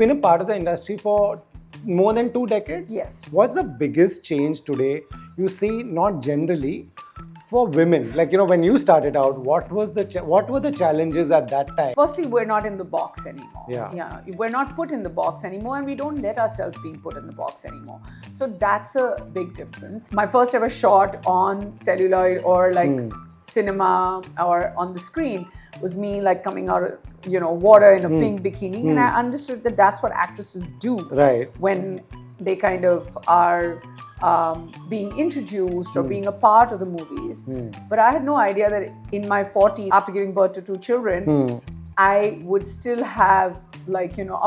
been a part of the industry for more than 2 decades. Yes. What's the biggest change today you see, not generally, for women? Like, when you started out, what were the challenges at that time? Firstly, we're not in the box anymore. Yeah. We're not put in the box anymore, and we don't let ourselves being put in the box anymore. So that's a big difference. My first ever shot on celluloid or cinema or on the screen was me like coming out of water in a pink bikini, and I understood that that's what actresses do when they kind of are being introduced or being a part of the movies. But I had no idea that in my 40s, after giving birth to 2 children, I would still have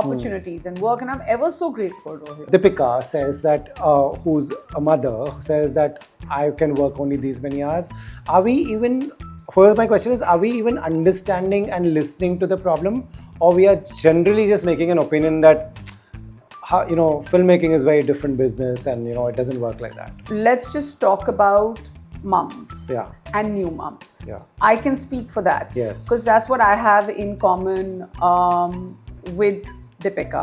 opportunities and work, and I'm ever so grateful, Rohit. Deepika says that, who's a mother, says that I can work only these many hours. First, my question is, are we even understanding and listening to the problem, or we are generally just making an opinion that filmmaking is a very different business and it doesn't work like that? Let's just talk about mums and new mums. I can speak for that because that's what I have in common with Deepika.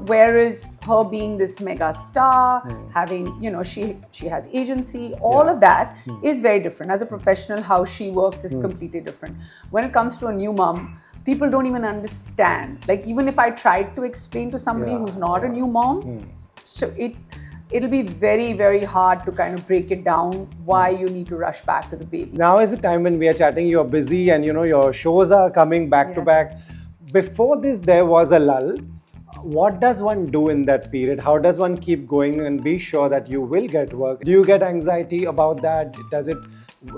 Whereas her being this mega star, having, she has agency, all of that is very different. As a professional, how she works is completely different. When it comes to a new mom, people don't even understand. Like, even if I tried to explain to somebody who's not a new mom, so it'll be very, very hard to kind of break it down why you need to rush back to the baby. Now is the time when we are chatting, you're busy and your shows are coming back to back. Before this, there was a lull. What does one do in that period? How does one keep going and be sure that you will get work? Do you get anxiety about that?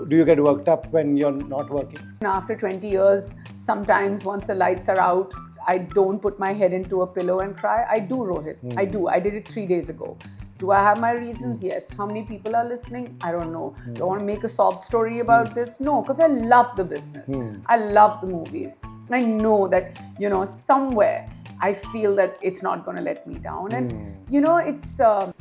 Do you get worked up when you're not working? After 20 years, sometimes once the lights are out, I don't put my head into a pillow and cry. I do, Rohit. I do. I did it 3 days ago. Do I have my reasons? Yes. How many people are listening? I don't know. Do I want to make a sob story about this? No, because I love the business. I love the movies. I know that, somewhere I feel that it's not going to let me down. And,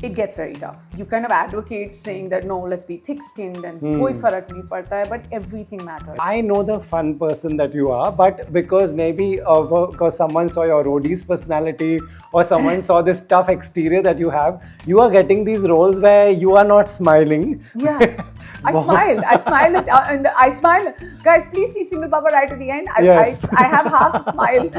it gets very tough. You kind of advocate saying that, no, let's be thick-skinned and koi farak nahi padta hai, but everything matters. I know the fun person that you are, but because because someone saw your roadie's personality or someone saw this tough exterior that you have, you are getting these roles where you are not smiling. Yeah. I smile. Guys, please see Single Papa right at the end. I have half a smile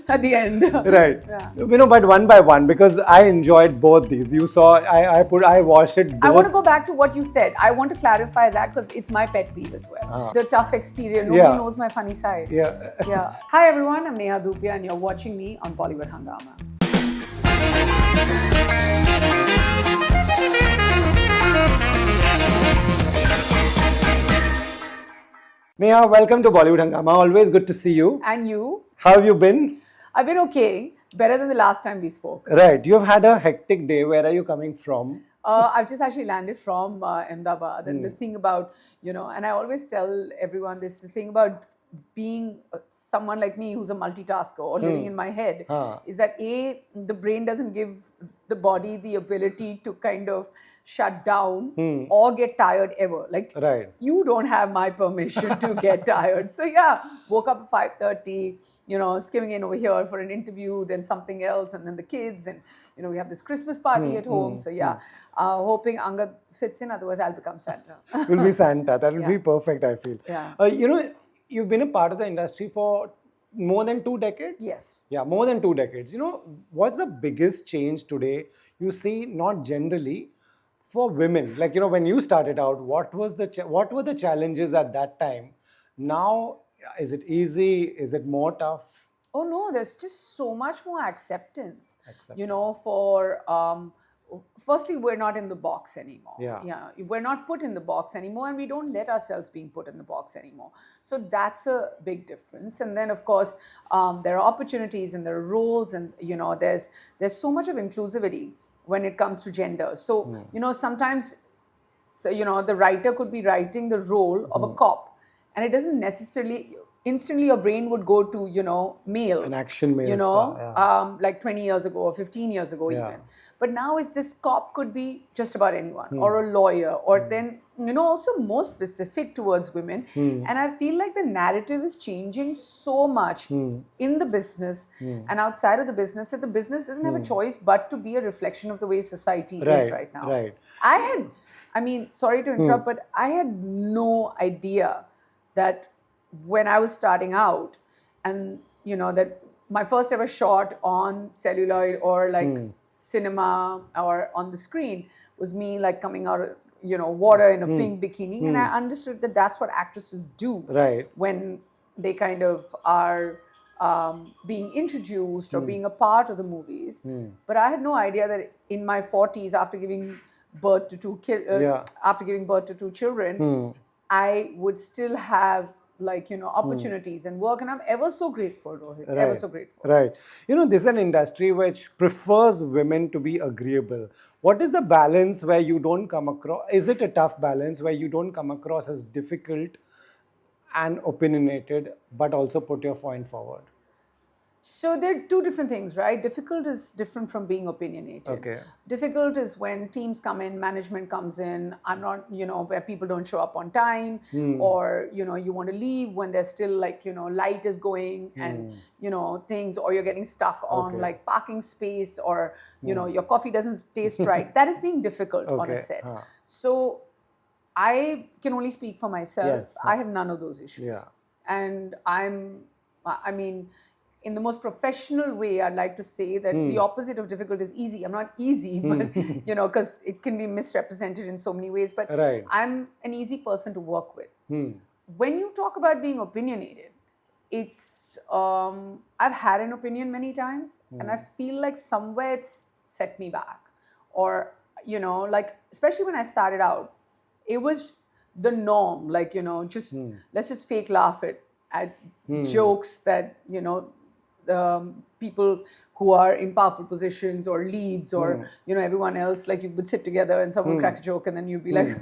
at the end. Right. But one by one, because I enjoyed both these. You saw, I watched it both. I want to go back to what you said. I want to clarify that because it's my pet peeve as well. The tough exterior. Nobody knows my funny side. Yeah. Hi everyone, I'm Neha Dhupia and you're watching me on Bollywood Hungama. Neha, welcome to Bollywood Hungama. Always good to see you. And you? How have you been? I've been okay. Better than the last time we spoke. Right. You've had a hectic day. Where are you coming from? I've just actually landed from Ahmedabad. And the thing about, and I always tell everyone this, the thing about being someone like me who's a multitasker or living in my head is that the brain doesn't give the body the ability to kind of shut down or get tired ever. Like, you don't have my permission to get tired. So woke up at 5:30, skimming in over here for an interview, then something else, and then the kids, and we have this Christmas party at home. So hoping Angad fits in, otherwise I'll become Santa. You'll be Santa. That will be perfect, I feel. Yeah. You've been a part of the industry for more than 2 decades? Yes. Yeah, more than 2 decades. What's the biggest change today you see, not generally, for women? Like, when you started out, what were the challenges at that time? Now, is it easy? Is it more tough? Oh no, there's just so much more acceptance. For firstly, we're not in the box anymore. We're not put in the box anymore, and we don't let ourselves being put in the box anymore. So that's a big difference. And then, of course, there are opportunities and there are roles, and there's so much of inclusivity when it comes to gender. So sometimes, the writer could be writing the role of a cop, and it doesn't necessarily. Instantly your brain would go to, male. An action male star, like 20 years ago or 15 years ago even. But now this cop could be just about anyone or a lawyer or then, also more specific towards women. And I feel like the narrative is changing so much in the business and outside of the business, that the business doesn't have a choice but to be a reflection of the way society is right now. Sorry to interrupt, but I had no idea that when I was starting out, and that my first ever shot on celluloid or like cinema or on the screen was me like coming out of water in a pink bikini, and I understood that that's what actresses do when they kind of are being introduced or being a part of the movies. But I had no idea that in my 40s, after giving birth to two children, I would still have opportunities and work, and I'm ever so grateful, Rohit. Ever so grateful. Right. This is an industry which prefers women to be agreeable. What is the balance where you don't come across? Is it a tough balance where you don't come across as difficult and opinionated, but also put your point forward? So they're two different things, right? Difficult is different from being opinionated. Okay. Difficult is when teams come in, management comes in, I'm not, where people don't show up on time, or, you want to leave when there's still light is going and, things, or you're getting stuck on like parking space, or, your coffee doesn't taste right. That is being difficult on a set. So I can only speak for myself. I have none of those issues. And in the most professional way, I'd like to say that the opposite of difficult is easy. I'm not easy, but, because it can be misrepresented in so many ways. But I'm an easy person to work with. When you talk about being opinionated, it's, I've had an opinion many times, and I feel like somewhere it's set me back. Or, especially when I started out, it was the norm. Let's just fake laugh at jokes that, people who are in powerful positions or leads or everyone else, like you would sit together and someone would crack a joke and then you'd be like,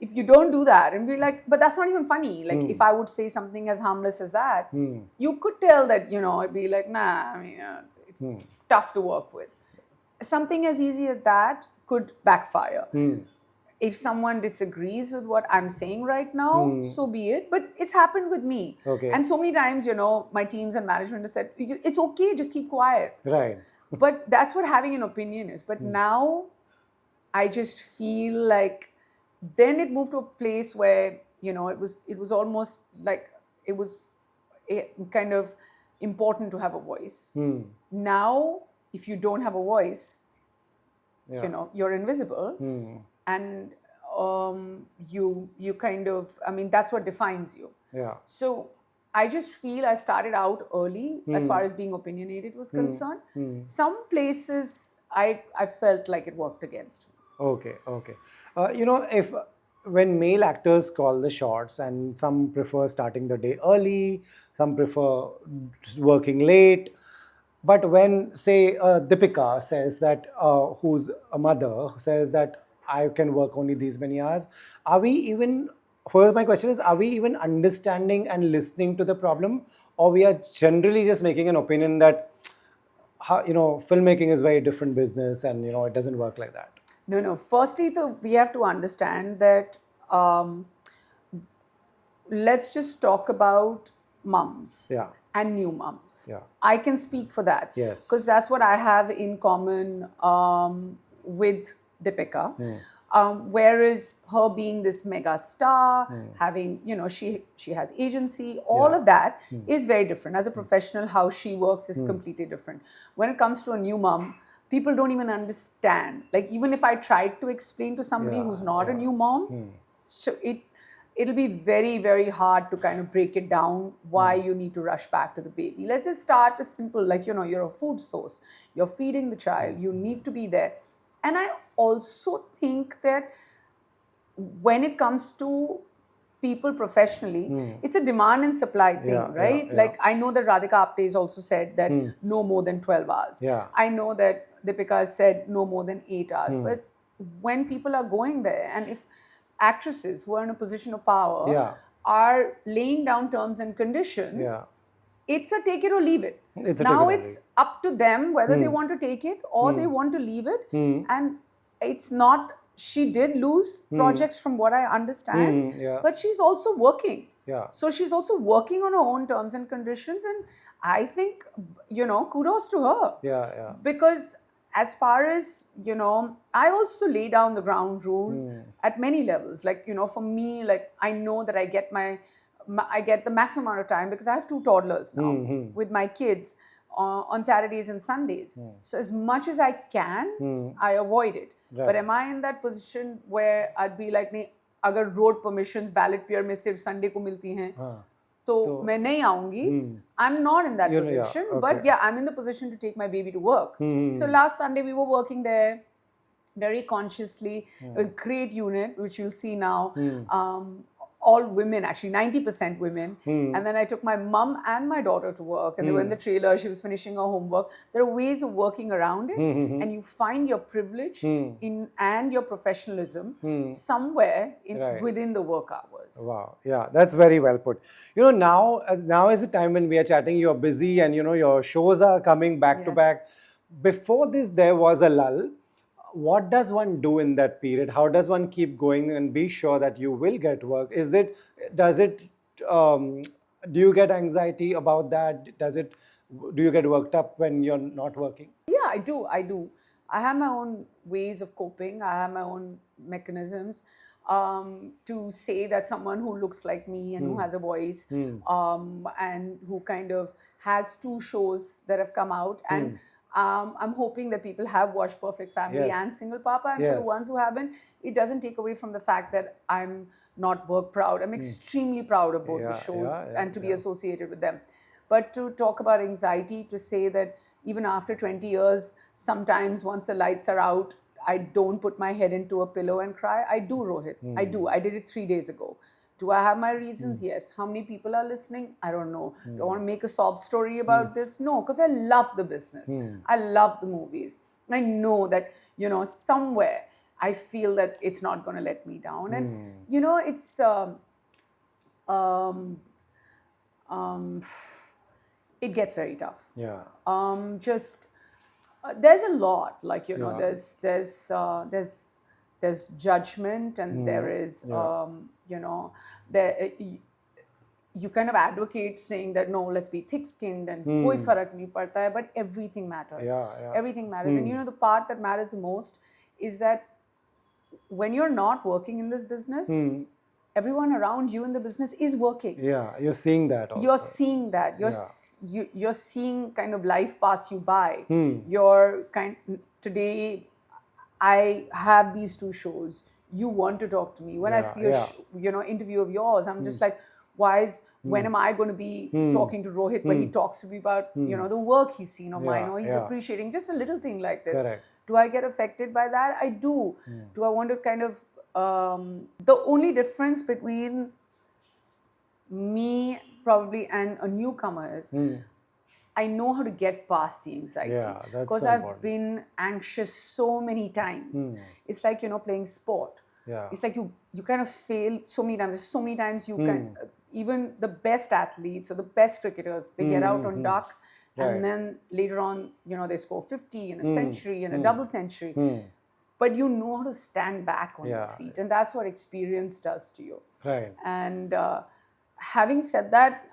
if you don't do that and be like, but that's not even funny. Like if I would say something as harmless as that, you could tell that, it'd be like, nah, it's tough to work with. Something as easy as that could backfire. If someone disagrees with what I'm saying right now, so be it. But it's happened with me. And so many times, my teams and management have said, it's okay, just keep quiet. Right. But that's what having an opinion is. But now I just feel like then it moved to a place where, it was almost like it was kind of important to have a voice. Now, if you don't have a voice, you're invisible. And you kind of, that's what defines you. So I just feel I started out early as far as being opinionated was concerned. Some places I felt like it worked against me. Okay. If when male actors call the shots, and some prefer starting the day early, some prefer working late. But when, say, Deepika says that, who's a mother, says that I can work only these many hours, are we even, first my question is, are we even understanding and listening to the problem, or we are generally just making an opinion that, filmmaking is very different business and, it doesn't work like that? No. Firstly, we have to understand that let's just talk about mums. And new mums. I can speak for that. Because that's what I have in common with Deepika. Whereas her being this mega star, having, she has agency, all of that is very different. As a professional, how she works is completely different. When it comes to a new mom, people don't even understand. Like, even if I tried to explain to somebody who's not a new mom, so it'll be very, very hard to kind of break it down why you need to rush back to the baby. Let's just start as simple, like, you're a food source. You're feeding the child. You need to be there. And I also think that when it comes to people professionally, it's a demand and supply thing, right? Like, I know that Radhika Apte has also said that no more than 12 hours. I know that Deepika has said no more than 8 hours. But when people are going there, and if actresses who are in a position of power are laying down terms and conditions, it's a take it or leave it. It's up to them whether they want to take it or they want to leave it. And it's not she did lose projects from what I understand, but she's also working. So she's also working on her own terms and conditions, and I think, kudos to her. Because as far as, I also lay down the ground rule at many levels. Like, for me, like, I know that I get I get the maximum amount of time because I have 2 toddlers now with my kids on Saturdays and Sundays. So as much as I can, I avoid it. But am I in that position where I'd be like, नहीं, अगर road permissions ballot pair में सिर्फ Sunday को मिलती हैं, तो मैं नहीं आऊंगी. I'm not in that position, but yeah, I'm in the position to take my baby to work. So last Sunday we were working there very consciously, a great unit, which you'll see now. All women, actually 90% women. And then I took my mum and my daughter to work, and they were in the trailer. She was finishing her homework. There are ways of working around it, and you find your privilege and your professionalism somewhere within the work hours. Wow, yeah, that's very well put. Now is the time when we are chatting. You're busy, and your shows are coming back to back. Before this, there was a lull. What does one do in that period? How does one keep going and be sure that you will get work? Do you get anxiety about that? Do you get worked up when you're not working? Yeah, I do. I have my own ways of coping. I have my own mechanisms to say that someone who looks like me and who has a voice and who kind of has 2 shows that have come out, and I'm hoping that people have watched Perfect Family and Single Papa, and for the ones who haven't, it doesn't take away from the fact that I'm not work proud. I'm extremely proud of both the shows and to be associated with them. But to talk about anxiety, to say that even after 20 years, sometimes once the lights are out, I don't put my head into a pillow and cry. I do, Rohit. I do. I did it 3 days ago. Do I have my reasons? Yes. How many people are listening? I don't know. Do I want to make a sob story about this? No, because I love the business. I love the movies. I know that, somewhere I feel that it's not going to let me down. And, it's... it gets very tough. There's a lot, like, there's judgment, and there is, you kind of advocate saying that, no, let's be thick-skinned and koi farak nahi padta hai, but everything matters. Everything matters. And, the part that matters the most is that when you're not working in this business, everyone around you in the business is working. Yeah, you're seeing that also. You're seeing that. You're seeing kind of life pass you by. Today, I have these 2 shows. You want to talk to me. When I see a interview of yours, I'm just like, when am I going to be talking to Rohit, but he talks to me about, the work he's seen of mine, or he's appreciating just a little thing like this. Correct. Do I get affected by that? I do. Do I want to kind of... the only difference between me probably and a newcomer is I know how to get past the anxiety, because I've been anxious so many times. It's like, playing sport. It's like you kind of fail so many times. There's so many times you can, even the best athletes or the best cricketers, they get out on duck, and then later on, they score 50 in a century and a double century. But you know how to stand back on your feet. And that's what experience does to you. Right. And having said that,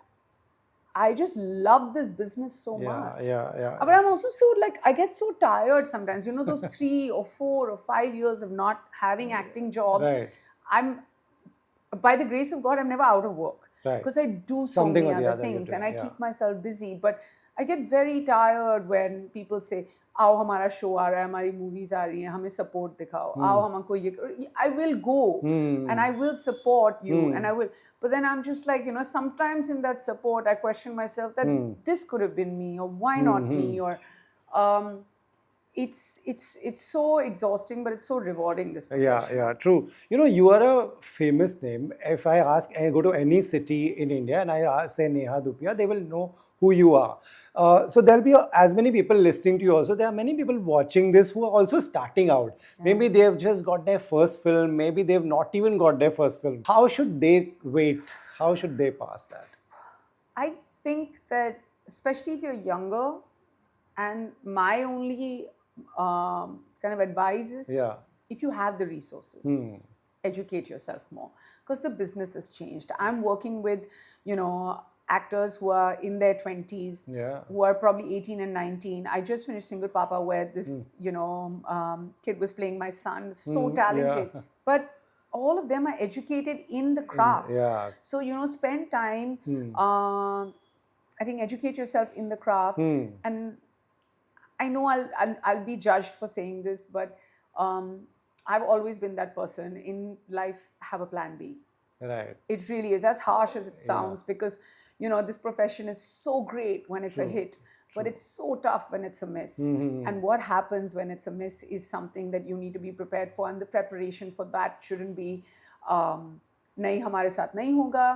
I just love this business so much. But I'm also so, I get so tired sometimes. Those 3 or 4 or 5 years of not having acting jobs. By the grace of God, I'm never out of work. Because I do so many other things, and I keep myself busy. But I get very tired when people say, आओ हमारा show आ रहा है, हमारी movies आ रही हैं, हमें support दिखाओ, आओ हमको ये... I will go and I will support you and I will... But then I'm just like, sometimes in that support, I question myself that this could have been me, or why not me, or... It's so exhausting, but it's so rewarding, this profession. Yeah, true. You are a famous name. If I go to any city in India and I say Neha Dhupia, they will know who you are. So there'll be as many people listening to you also. There are many people watching this who are also starting out. Maybe they've just got their first film. Maybe they've not even got their first film. How should they wait? How should they pass that? I think that, especially if you're younger, and my only kind of advice is, if you have the resources, educate yourself more, because the business has changed. I'm working with, actors who are in their 20s, who are probably 18 and 19. I just finished Single Papa, where this, kid was playing my son, so talented. But all of them are educated in the craft. So, spend time, I think educate yourself in the craft. And I know I'll be judged for saying this, but I've always been that person in life. Have a plan B. Right. It really is, as harsh as it sounds, because this profession is so great when it's a hit, but it's so tough when it's a miss. And what happens when it's a miss is something that you need to be prepared for, and the preparation for that shouldn't be nahi hamare saath nahi hoga,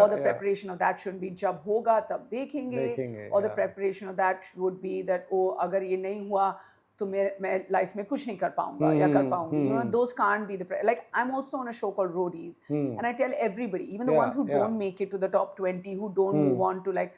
or the preparation of that shouldn't be jab hoga tab dekhenge, or the preparation of that would be that, oh, agar ye nahi hua तो मैं life में कुछ नहीं कर पाऊंगा या कर पाऊंगी. Those can't be the like, I'm also on a show called Roadies, and I tell everybody, even the ones who don't make it to the top 20, who don't move on to like,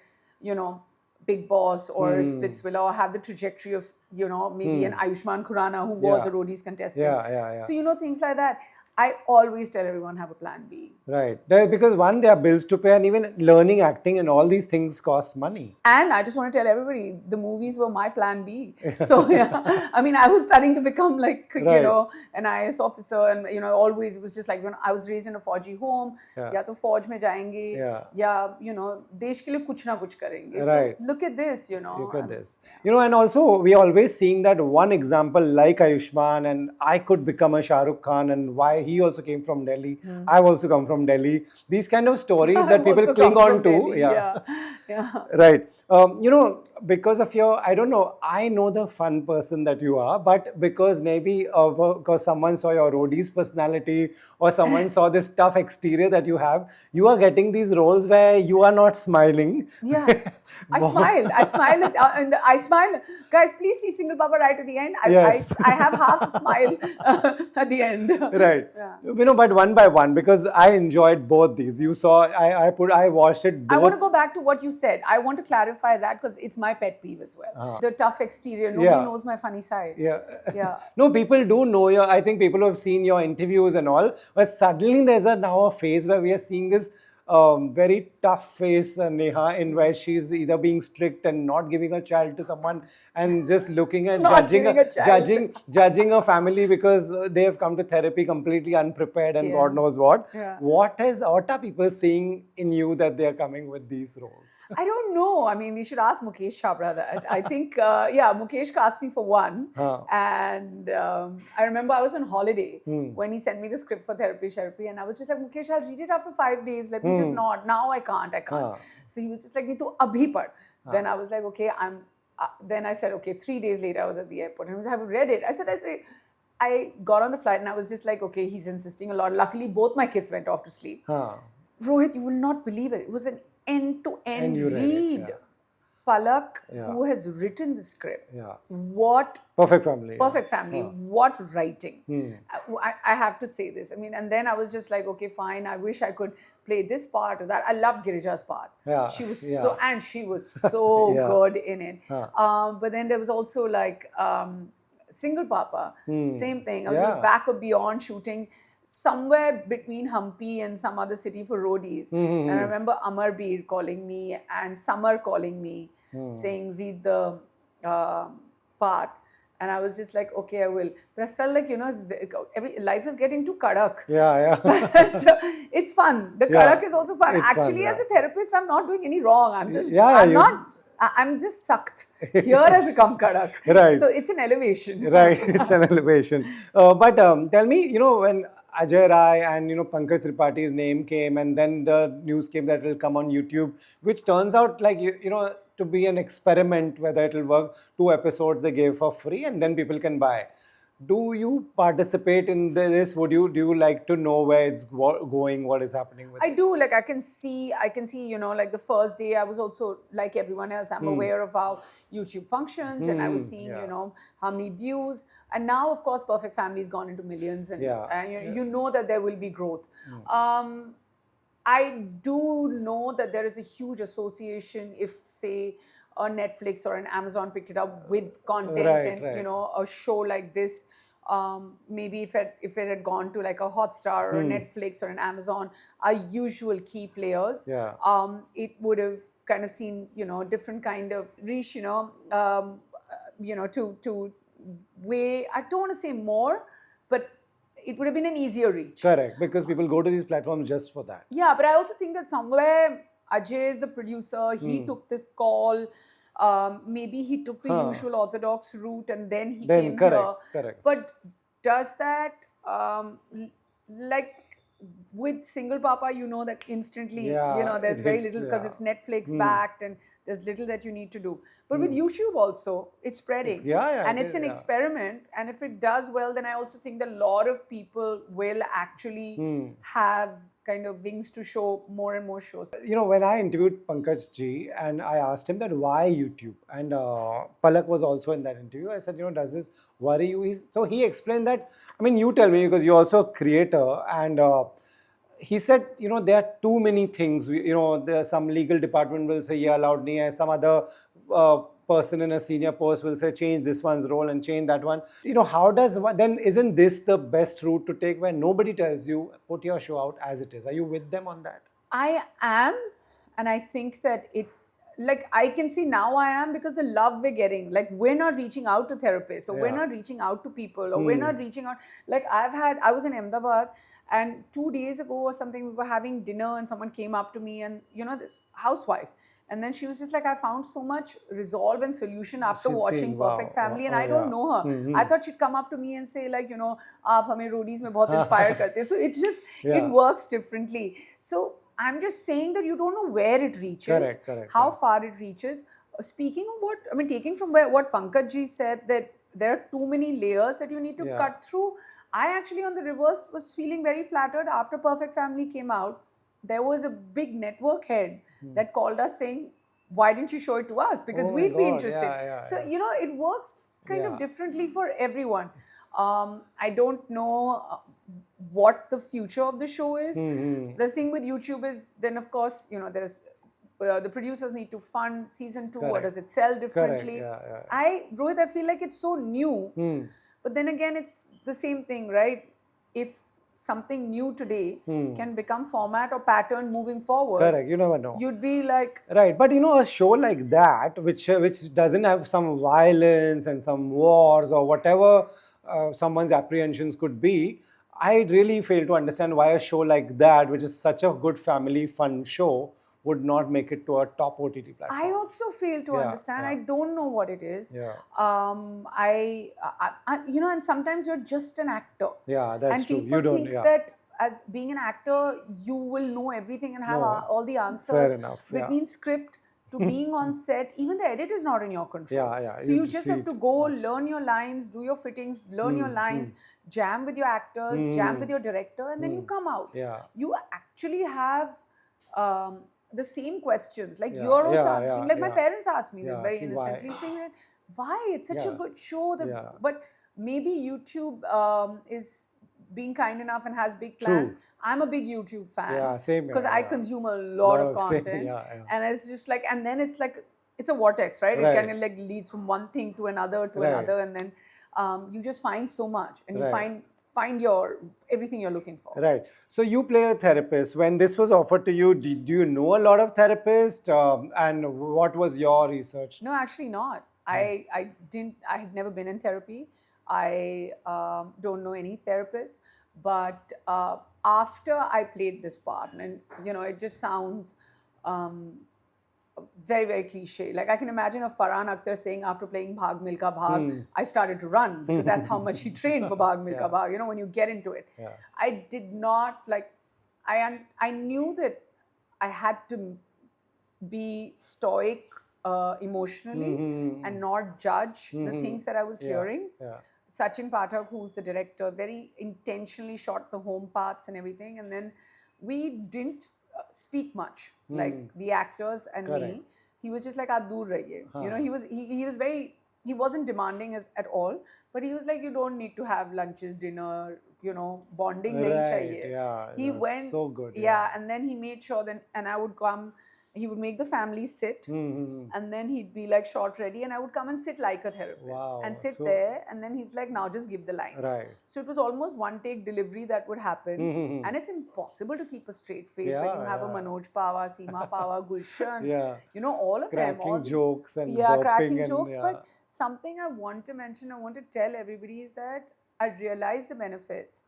Big Boss or Splitsvilla, or have the trajectory of, maybe an Ayushmann Khurrana who was a Roadies contestant. So, things like that. I always tell everyone, have a plan B. Right. Because one, there are bills to pay, and even learning acting and all these things cost money. And I just want to tell everybody, the movies were my plan B. So, I mean, I was studying to become like, an IAS officer, and, always it was just like, I was raised in a Fauji home, ya to Fauj mein jayenge, ya, desh ke liye kuch na kuch karenge. So, look at this, Look at this. And also, we are always seeing that one example like Ayushmann, and I could become a Shah Rukh Khan, and why he also came from Delhi. I've also come from Delhi. These kind of stories that people cling on to. Yeah. Right. Because of your, I don't know, I know the fun person that you are, but because maybe because someone saw your Roadies personality, or someone saw this tough exterior that you have, you are getting these roles where you are not smiling. Yeah. I smiled. And I smiled. Guys, please see Single Papa right at the end. I have half a smile at the end. Right. Yeah. But one by one, because I enjoyed both these. You saw, I watched it both. I want to go back to what you said. I want to clarify that, because it's my pet peeve as well. The tough exterior. Nobody knows my funny side. Yeah. No, people do know your, I think people who have seen your interviews and all, but suddenly there's now a phase where we are seeing this very tough face, Neha, in where she's either being strict and not giving a child to someone, and just looking at judging a family because they have come to therapy completely unprepared and God knows what. What are people seeing in you that they are coming with these roles? I don't know. I mean, we should ask Mukesh Chhabra that. I think, Mukesh asked me for one. And I remember I was on holiday when he sent me the script for therapy, and I was just like, Mukesh, I'll read it after 5 days. Let me just not. Now I can't. So he was just like, "Tu abhi pad." Then I was like, okay, then I said, okay, 3 days later, I was at the airport and he was, have you read it? I said, I got on the flight and I was just like, okay, he's insisting a lot. Luckily, both my kids went off to sleep. Rohit, you will not believe it. It was an end-to-end read. Palak, who has written the script. What Perfect Family. What writing. I have to say this. I mean, and then I was just like, okay, fine. I wish I could play this part or that. I loved Girija's part. She was so good in it. But then there was also like Single Papa. Same thing. I was in the back of Beyond shooting somewhere between Hampi and some other city for Roadies. And I remember Amar Beer calling me and Summer calling me saying, read the part. And I was just like, okay, I will. But I felt like, life is getting too kadak. But it's fun. The kadak is also fun. It's actually, fun, as a therapist, I'm not doing any wrong. I'm just sucked. Here I become kadak. Right. So it's an elevation. Right. It's an elevation. But tell me, when Ajay Rai and Pankaj Tripathi's name came, and then the news came that it will come on YouTube, which turns out like to be an experiment whether it will work. 2 episodes they gave for free, and then people can buy. Do you participate in this? Do you like to know where it's going, what is happening with it? I do. Like I can see, like the first day I was also like everyone else, I'm aware of how YouTube functions, and I was seeing, how many views. And now, of course, Perfect Family has gone into millions, and you know that there will be growth. I do know that there is a huge association if, say, a Netflix or an Amazon picked it up with content, and a show like this maybe if it had gone to like a Hotstar or a Netflix or an Amazon, our usual key players, it would have kind of seen, different kind of reach, to way, I don't want to say more, but it would have been an easier reach. Correct, because people go to these platforms just for that. Yeah, but I also think that somewhere Ajay is the producer, he took this call. Maybe he took the usual orthodox route and then he came here. Correct. But does that, like with Single Papa, that instantly, there's very little because it's Netflix backed and there's little that you need to do. But with YouTube also, it's spreading. And it's an experiment. And if it does well, then I also think that a lot of people will actually have kind of wings to show more and more shows. When I interviewed Pankaj ji and I asked him that why YouTube, and Palak was also in that interview, I said, does this worry you? So he explained that, you tell me because you're also a creator, and he said, there are too many things. There's some legal department will say, yeah, allowed nahi hai. Some other person in a senior post will say, change this one's role and change that one. How does one, then isn't this the best route to take where nobody tells you, put your show out as it is? Are you with them on that? I am. And I think that like I can see now I am, because the love we're getting, like we're not reaching out to therapists, or we're not reaching out to people, or we're not reaching out. Like I was in Ahmedabad, and 2 days ago or something, we were having dinner and someone came up to me, and this housewife, and then she was just like, I found so much resolve and solution after watching Perfect Family, and I don't know her. I thought she'd come up to me and say like, aap hame roadies mein bahut inspire karte. So it's just, it works differently. So I'm just saying that you don't know where it reaches, how far it reaches. Speaking of what, taking from what Pankaj ji said, that there are too many layers that you need to cut through. I actually, on the reverse, was feeling very flattered after Perfect Family came out. There was a big network head that called us saying, why didn't you show it to us? Because we'd be interested. So, it works kind of differently for everyone. I don't know what the future of the show is. The thing with YouTube is, then of course, there's the producers need to fund season 2. Or does it sell differently? Rohit, I feel like it's so new. But then again, it's the same thing, right? If something new today can become format or pattern moving forward. Correct, you never know. You'd be like... Right, but a show like that, which doesn't have some violence and some wars or whatever someone's apprehensions could be, I really fail to understand why a show like that, which is such a good family fun show, would not make it to a top OTT platform. I also fail to understand. I don't know what it is. And sometimes you're just an actor. Yeah, that's true. And people think that as being an actor, you will know everything and have all the answers. Fair enough. Between script to being on set, even the edit is not in your control. So you just have to go, learn your lines, do your fittings, learn your lines, jam with your actors, jam with your director, and then you come out. You actually have... the same questions, like you're also answering. Like my parents asked me this very innocently, saying, "Why? It's such a good show." But maybe YouTube is being kind enough and has big plans. I'm a big YouTube fan. Yeah, same. Because I consume a lot of content, and it's just like, and then it's like it's a vortex, right? It kind of like leads from one thing to another, and then you just find so much, and you find your everything you're looking for. Right. So you play a therapist. When this was offered to you, did you know a lot of therapists? And what was your research? No, actually not. I didn't. I had never been in therapy. I don't know any therapist. But after I played this part, and it just sounds very, very cliche. Like I can imagine a Farhan Akhtar saying after playing Bhag Milka Bhag, I started to run, because that's how much he trained for Bhag Milka Bhag. When you get into it. I did not I knew that I had to be stoic emotionally and not judge the things that I was hearing. Sachin Pathak, who's the director, very intentionally shot the home parts and everything, and then we didn't speak much, like the actors and me. He was just like, "Aap dur rahiye." He was very, he wasn't demanding at all, but he was like, "You don't need to have lunches, dinner, bonding nahi chahiye." He went so good. And then he made sure that, and I would come he would make the family sit, and then he'd be like shot ready, and I would come and sit like a therapist and sit there, and then he's like, now just give the lines. So it was almost one take delivery that would happen, and it's impossible to keep a straight face when you have a Manoj Pawa, Seema Pawa, Gulshan, you know, all of them. Cracking jokes and cracking jokes. But something I want to mention, I want to tell everybody is that I realized the benefits,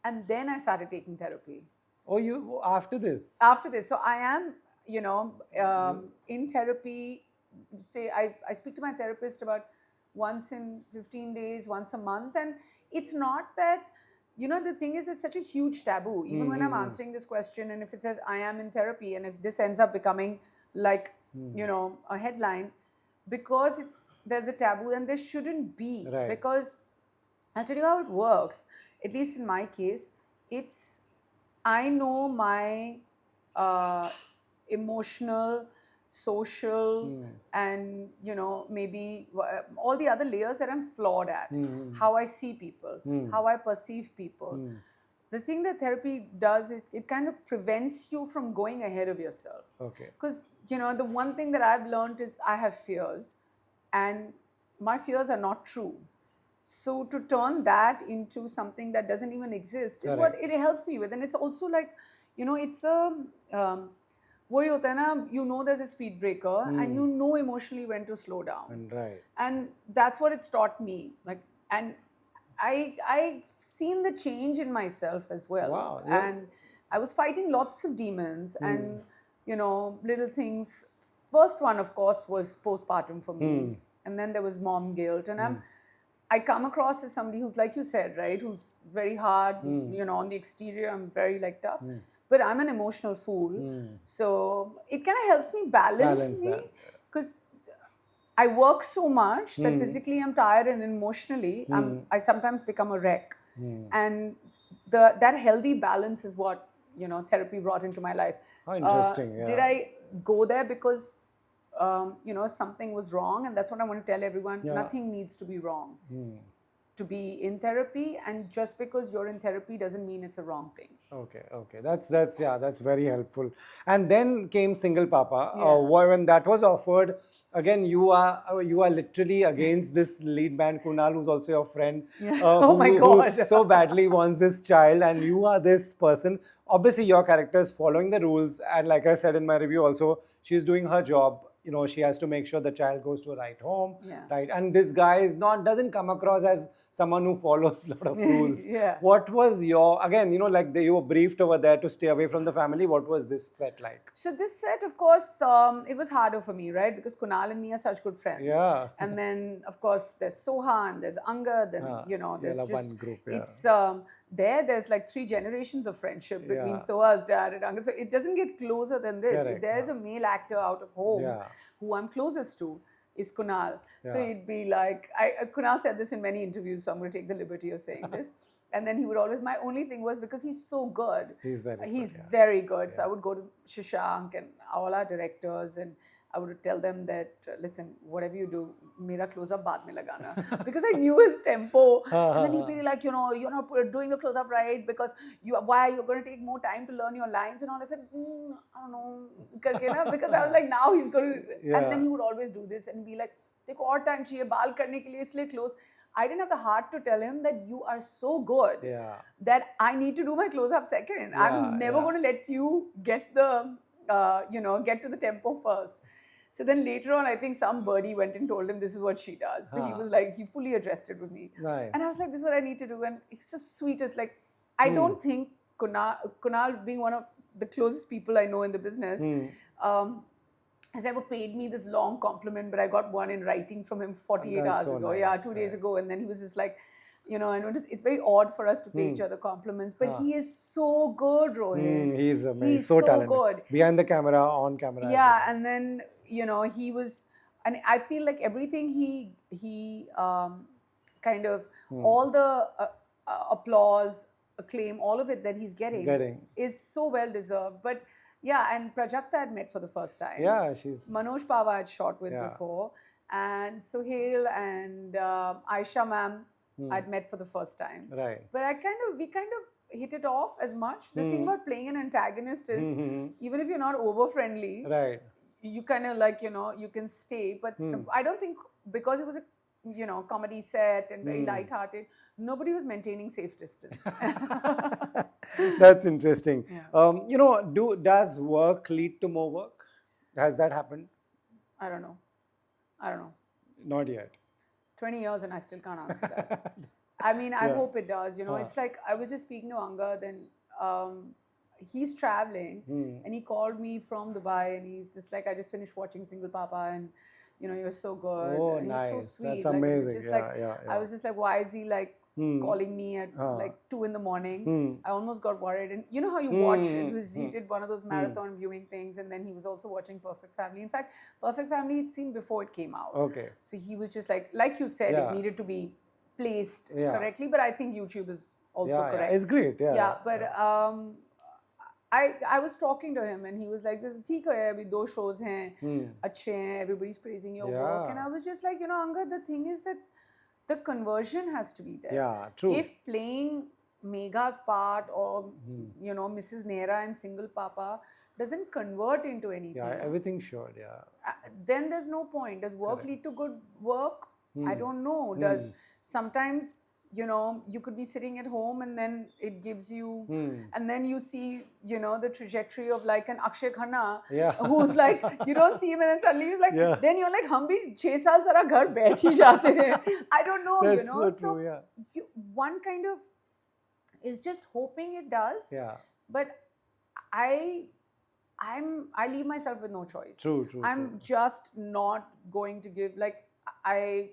and then I started taking therapy. Oh, you after this? After this. So I am, you know, in therapy. Say I speak to my therapist about once in 15 days, once a month. And it's not that, you know, the thing is, it's such a huge taboo. Even when I'm answering this question, and if it says I am in therapy, and if this ends up becoming like, you know, a headline, because there's a taboo, and there shouldn't be. Because I'll tell you how it works. At least in my case, I know my emotional, social, and, you know, maybe all the other layers that I'm flawed at. How I see people, how I perceive people. The thing that therapy does, it kind of prevents you from going ahead of yourself. Because, you know, the one thing that I've learned is I have fears, and my fears are not true. So to turn that into something that doesn't even exist is what it helps me with. And it's also like, you know, it's a wohi hota hai na, you know, there's a speed breaker, and you know emotionally when to slow down. And that's what it's taught me. Like, and I've seen the change in myself as well. And I was fighting lots of demons and, you know, little things. First one, of course, was postpartum for me. And then there was mom guilt. And I come across as somebody who's, like you said, right, who's very hard, you know, on the exterior, I'm very like tough, but I'm an emotional fool. So it kind of helps me balance me, because I work so much that physically I'm tired, and emotionally I sometimes become a wreck. And that healthy balance is what, you know, therapy brought into my life. How interesting. Did I go there because you know, something was wrong? And that's what I want to tell everyone. Nothing needs to be wrong to be in therapy, and just because you're in therapy doesn't mean it's a wrong thing. Okay. That's very helpful. And then came Single Papa. When that was offered, again, you are literally against this lead man Kunal, who's also your friend, who so badly wants this child, and you are this person. Obviously, your character is following the rules, and like I said in my review also, she's doing her job. You know, she has to make sure the child goes to a right home, right? And this guy doesn't come across as someone who follows a lot of rules. What was again, you know, like you were briefed over there to stay away from the family. What was this set like? So this set, of course, it was harder for me, right? Because Kunal and me are such good friends. And then, of course, there's Sohan, there's Angad, and, you know, there's just, one group, it's, there's like 3 generations of friendship between Soha's dad and Angad. So it doesn't get closer than this. If there's a male actor out of home who I'm closest to, is Kunal. So he'd be like, Kunal said this in many interviews, so I'm going to take the liberty of saying this. And then he would always, my only thing was, because he's so good. He's very good. So I would go to Shashank and all our directors, and I would tell them that, listen, whatever you do, mera close-up baad mein lagana. Because I knew his tempo. And then he'd be like, you know, you're not doing the close-up right, because why you're going to take more time to learn your lines and all. I said, I don't know. Because I was like, now he's going to... And then he would always do this and be like, dekho aur time chahiye, baal karne ke liye, isliye close. I didn't have the heart to tell him that you are so good that I need to do my close-up second. I'm never going to let you get the, get to the tempo first. So then later on, I think some birdie went and told him this is what she does. So he was like, he fully addressed it with me. And I was like, this is what I need to do. And it's just sweetest. Like, I don't think Kunal, being one of the closest people I know in the business, has ever paid me this long compliment, but I got one in writing from him 48 hours ago. Nice. 2 days ago. And then he was just like, you know, I noticed it's very odd for us to pay each other compliments, but he is so good, Rohit. He's amazing. He's so talented. Good. Behind the camera, on camera. Yeah, and then, you know, he was, and I feel like everything he kind of, all the applause, acclaim, all of it that he's getting is so well deserved. But yeah, and Prajakta I'd met for the first time. Yeah, she's... Manoj Pava I'd shot with before, and Suhail and Aisha ma'am I'd met for the first time. Right. But we kind of hit it off as much. The thing about playing an antagonist is even if you're not over friendly, right, you kind of like, you can stay. But I don't think, because it was a comedy set and very light-hearted, nobody was maintaining safe distance. That's interesting. Yeah. Does work lead to more work? Has that happened? I don't know. Not yet. 20 years and I still can't answer that. I mean, I hope it does. It's like, I was just speaking to Anga, then he's traveling and he called me from Dubai and he's just like, I just finished watching Single Papa and you're so good. Oh, and nice. He was so sweet. That's amazing. Just yeah. I was just like, why is he like calling me at like 2 a.m? I almost got worried. And you know how you watch it? He did one of those marathon viewing things, and then he was also watching Perfect Family. In fact, Perfect Family he'd seen before it came out. Okay. So he was just like you said, it needed to be placed correctly. But I think YouTube is also correct. It's great. Yeah, but I was talking to him and he was like, "This is theek hai, abhi 2 shows hain, अच्छे hain, everybody's praising your work." And I was just like, Anga, the thing is that the conversion has to be there. Yeah, true. If playing Megha's part or Mrs. Nehra and Single Papa doesn't convert into anything, everything should. Then there's no point. Does work lead to good work? I don't know. Does sometimes you could be sitting at home and then it gives you, and then you see, the trajectory of like an Akshay Khanna, who's like, you don't see him and then suddenly he's like, then you're like, hum bhi 6 saal sara ghar baith hi jate hain. I don't know, That's so true, one kind of is just hoping it does. Yeah. But I leave myself with no choice. True. I'm just not going to give, like, I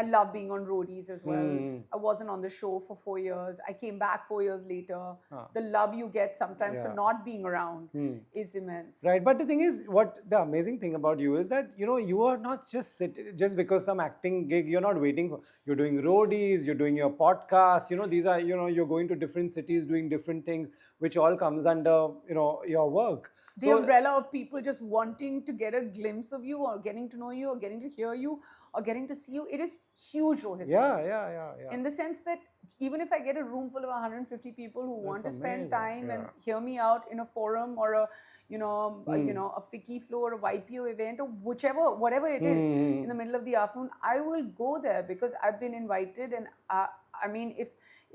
love being on roadies as well. I wasn't on the show for 4 years. I came back 4 years later. The love you get sometimes for not being around is immense. Right, but the thing is, what the amazing thing about you is that, you are not just because some acting gig, you're not waiting for, you're doing roadies, you're doing your podcast, these are, you're going to different cities, doing different things, which all comes under, your work. The umbrella of people just wanting to get a glimpse of you or getting to know you or getting to hear you or getting to see you, it is huge, Rohit. Yeah. In the sense that even if I get a room full of 150 people who want to spend time and hear me out in a forum or a Fiki flow or a YPO event or whatever it is in the middle of the afternoon, I will go there because I've been invited. And I mean, if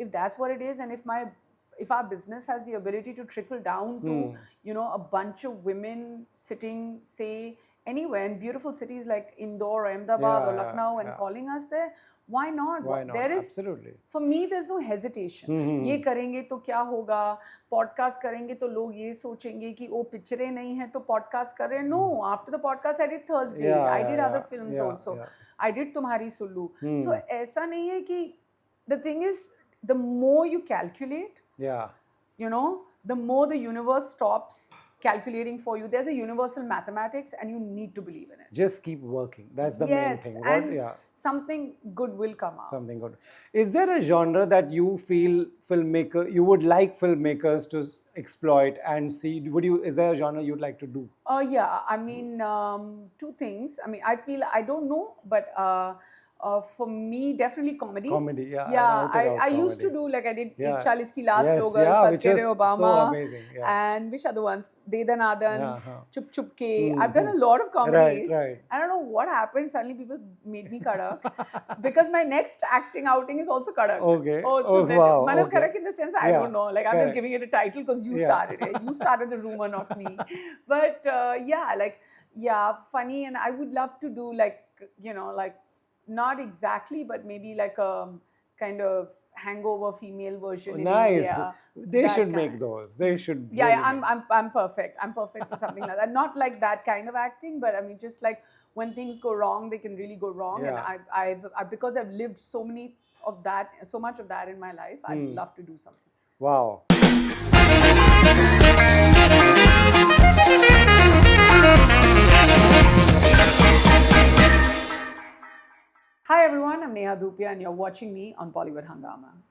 that's what it is, and if our business has the ability to trickle down to, a bunch of women sitting, say, anywhere in beautiful cities like Indore or Ahmedabad or Lucknow and calling us there, why not? There is, absolutely. For me, there's no hesitation. ये करेंगे तो क्या होगा? Podcast करेंगे तो लोग ये सोचेंगे कि वो पिक्चरें नहीं हैं तो podcast कर रहे हैं. No, after the podcast I did Thursday. I did other films also. I did तुम्हारी सुल्लू. So ऐसा नहीं है कि, the thing is, the more you calculate, the more the universe stops calculating for you. There's a universal mathematics and you need to believe in it. Just keep working. That's the main thing. Something good will come out. Something good. Is there a genre that you feel you would like filmmakers to exploit and see? Is there a genre you'd like to do? I mean, 2 things. I mean, I don't know, but for me, definitely comedy. Comedy, yeah. I used to do, like I did Charlie's Ki Last Logal, First Day Obama. So amazing. And which other ones? De Danadan, Chup Chup Ke. I've done a lot of comedies. Right. I don't know what happened. Suddenly people made me Kadak. Because my next acting outing is also Kadak. Okay. Wow. Kadak in the sense, I don't know. Like, I'm just giving it a title because you started it. You started the rumor, not me. But funny. And I would love to do not exactly, but maybe like a kind of hangover female version. Nice. In India. They should make those. They should. I'm perfect. I'm perfect for something like that. Not like that kind of acting, but I mean, just like when things go wrong, they can really go wrong. And I've because I've lived so much of that in my life, I'd love to do something. Wow. Hi everyone, I'm Neha Dhupia and you're watching me on Bollywood Hungama.